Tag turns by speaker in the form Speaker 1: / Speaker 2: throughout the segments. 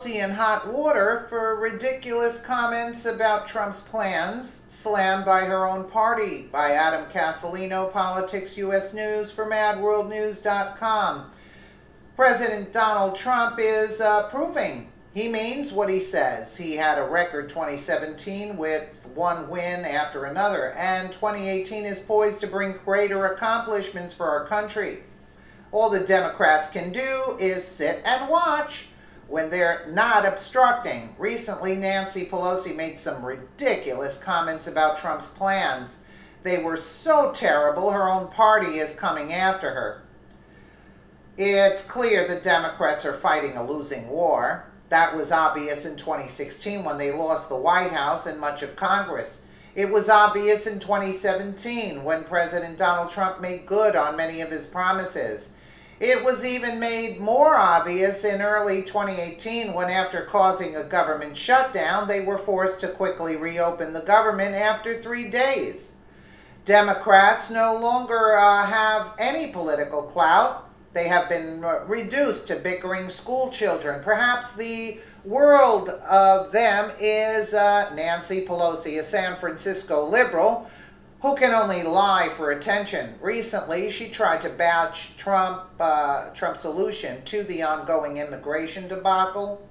Speaker 1: In hot water for ridiculous comments about Trump's plans, slammed by her own party. By Adam Castellino, Politics US News for MadWorldNews.com. President Donald Trump is proving he means what he says. He had a record 2017 with one win after another, and 2018 is poised to bring greater accomplishments for our country. All the Democrats can do is sit and watch when they're not obstructing. Recently, Nancy Pelosi made some ridiculous comments about Trump's plans. They were so terrible, her own party is coming after her. It's clear the Democrats are fighting a losing war. That was obvious in 2016 when they lost the White House and much of Congress. It was obvious in 2017 when President Donald Trump made good on many of his promises. It was even made more obvious in early 2018 when, after causing a government shutdown, they were forced to quickly reopen the government after 3 days. Democrats no longer have any political clout. They have been reduced to bickering school children. Perhaps the world of them is Nancy Pelosi, a San Francisco liberal who can only lie for attention. Recently, she tried to badge Trump's solution to the ongoing immigration debacle.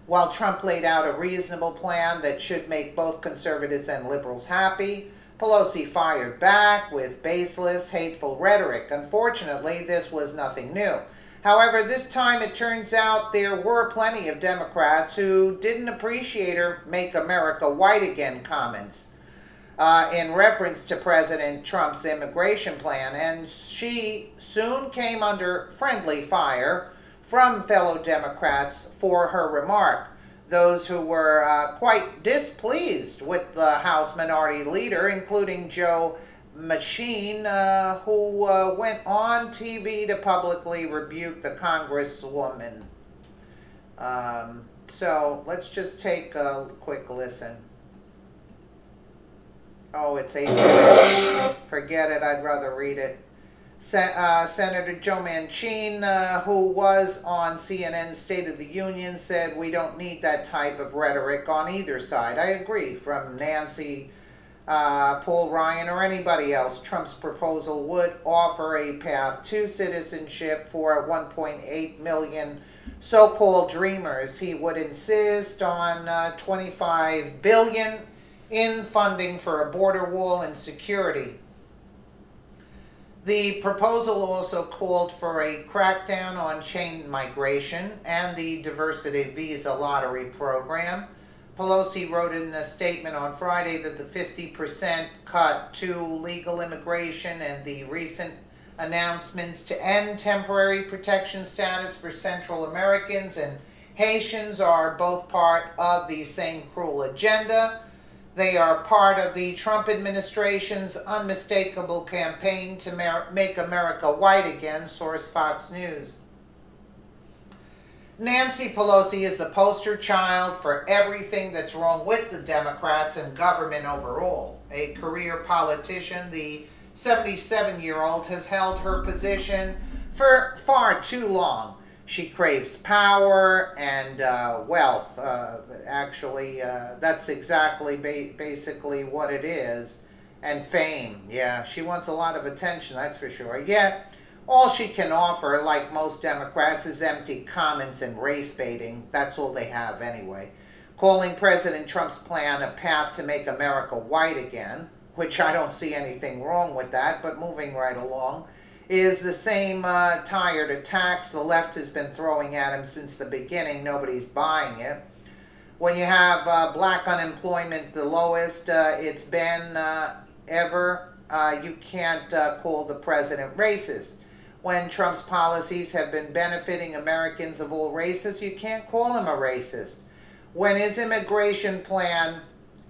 Speaker 1: While Trump laid out a reasonable plan that should make both conservatives and liberals happy, Pelosi fired back with baseless, hateful rhetoric. Unfortunately, this was nothing new. However, this time it turns out there were plenty of Democrats who didn't appreciate her "Make America White Again" comments in reference to President Trump's immigration plan, and she soon came under friendly fire from fellow Democrats for her remark. Those who were quite displeased with the House Minority Leader, including Joe Manchin, who went on TV to publicly rebuke the Congresswoman. So let's just take a quick listen. Oh, it's 8 minutes. Forget it. I'd rather read it. Senator Joe Manchin, who was on CNN's State of the Union, said, "We don't need that type of rhetoric on either side." I agree. From Nancy, Paul Ryan, or anybody else, Trump's proposal would offer a path to citizenship for 1.8 million so-called dreamers. He would insist on $25 billion in funding for a border wall and security. The proposal also called for a crackdown on chain migration and the diversity visa lottery program. Pelosi wrote in a statement on Friday that the 50% cut to legal immigration and the recent announcements to end temporary protection status for Central Americans and Haitians are both part of the same cruel agenda. They are part of the Trump administration's unmistakable campaign to make America white again, source Fox News. Nancy Pelosi is the poster child for everything that's wrong with the Democrats and government overall. A career politician, the 77-year-old has held her position for far too long. She craves power and wealth. That's exactly basically what it is. And fame. Yeah, she wants a lot of attention, that's for sure. Yet, all she can offer, like most Democrats, is empty comments and race baiting. That's all they have anyway. Calling President Trump's plan a path to make America white again, which I don't see anything wrong with that, but moving right along, is the same tired attacks the left has been throwing at him since the beginning. Nobody's buying it. When you have black unemployment the lowest it's been ever, you can't call the president racist. When Trump's policies have been benefiting Americans of all races, you can't call him a racist. When his immigration plan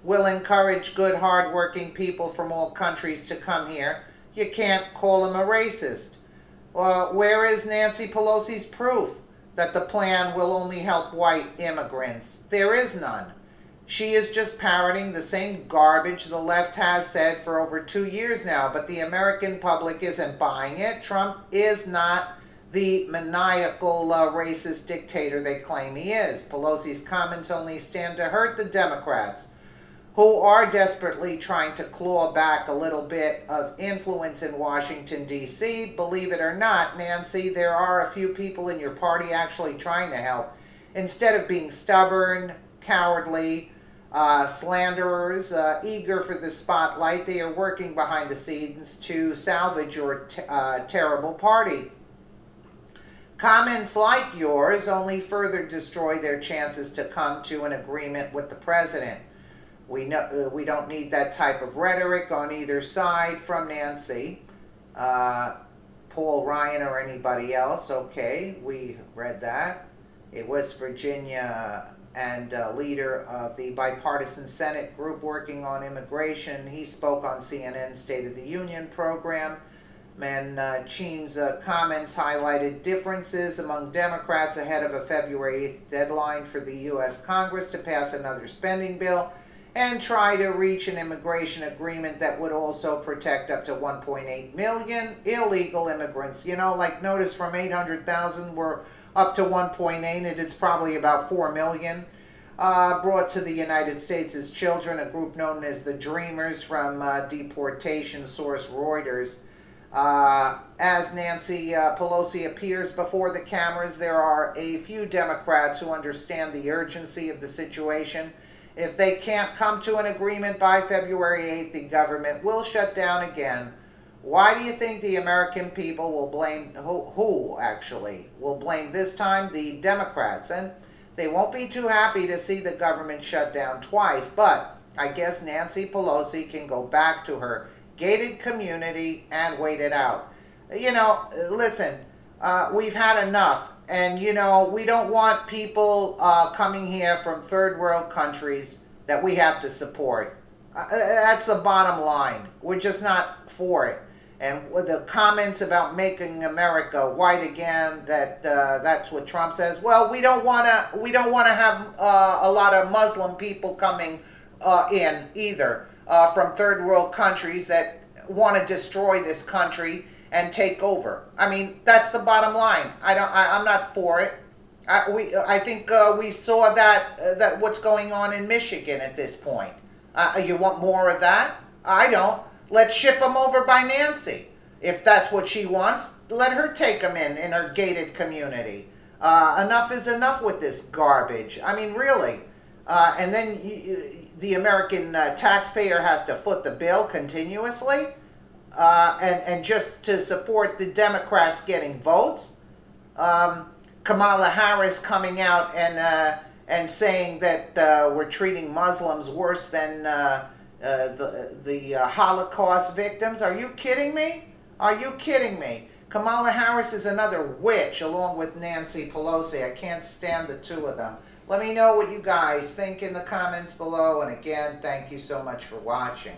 Speaker 1: will encourage good, hard-working people from all countries to come here, you can't call him a racist. Where is Nancy Pelosi's proof that the plan will only help white immigrants? There is none. She is just parroting the same garbage the left has said for over 2 years now, but the American public isn't buying it. Trump is not the maniacal racist dictator they claim he is. Pelosi's comments only stand to hurt the Democrats, who are desperately trying to claw back a little bit of influence in Washington, D.C. Believe it or not, Nancy, there are a few people in your party actually trying to help. Instead of being stubborn, cowardly, slanderers, eager for the spotlight, they are working behind the scenes to salvage your terrible party. Comments like yours only further destroy their chances to come to an agreement with the president. We don't need that type of rhetoric on either side from Nancy, Paul Ryan, or anybody else. Okay, we read that. It was Virginia and leader of the bipartisan Senate group working on immigration. He spoke on CNN's State of the Union program. Manchin's comments highlighted differences among Democrats ahead of a February 8th deadline for the U.S. Congress to pass another spending bill and try to reach an immigration agreement that would also protect up to 1.8 million illegal immigrants. You know, like notice from 800,000 we're up to 1.8, and it's probably about 4 million brought to the United States as children, a group known as the Dreamers from deportation source Reuters. As Nancy Pelosi appears before the cameras, there are a few Democrats who understand the urgency of the situation. If they can't come to an agreement by February 8th, the government will shut down again. Why do you think the American people will blame, who actually will blame this time? The Democrats. And they won't be too happy to see the government shut down twice, but I guess Nancy Pelosi can go back to her gated community and wait it out. You know, listen, we've had enough. And, you know, we don't want people coming here from third world countries that we have to support. That's the bottom line. We're just not for it. And with the comments about making America white again, that's what Trump says. Well, we don't want to have a lot of Muslim people coming in either from third world countries that want to destroy this country and take over. I mean, that's the bottom line. I'm not for it. I think we saw that what's going on in Michigan at this point. You want more of that? I don't. Let's ship them over by Nancy. If that's what she wants, let her take them in her gated community. Enough is enough with this garbage. I mean, really. And then the American taxpayer has to foot the bill continuously. And just to support the Democrats getting votes. Kamala Harris coming out and saying that we're treating Muslims worse than the Holocaust victims. Are you kidding me? Are you kidding me? Kamala Harris is another witch along with Nancy Pelosi. I can't stand the two of them. Let me know what you guys think in the comments below. And again, thank you so much for watching.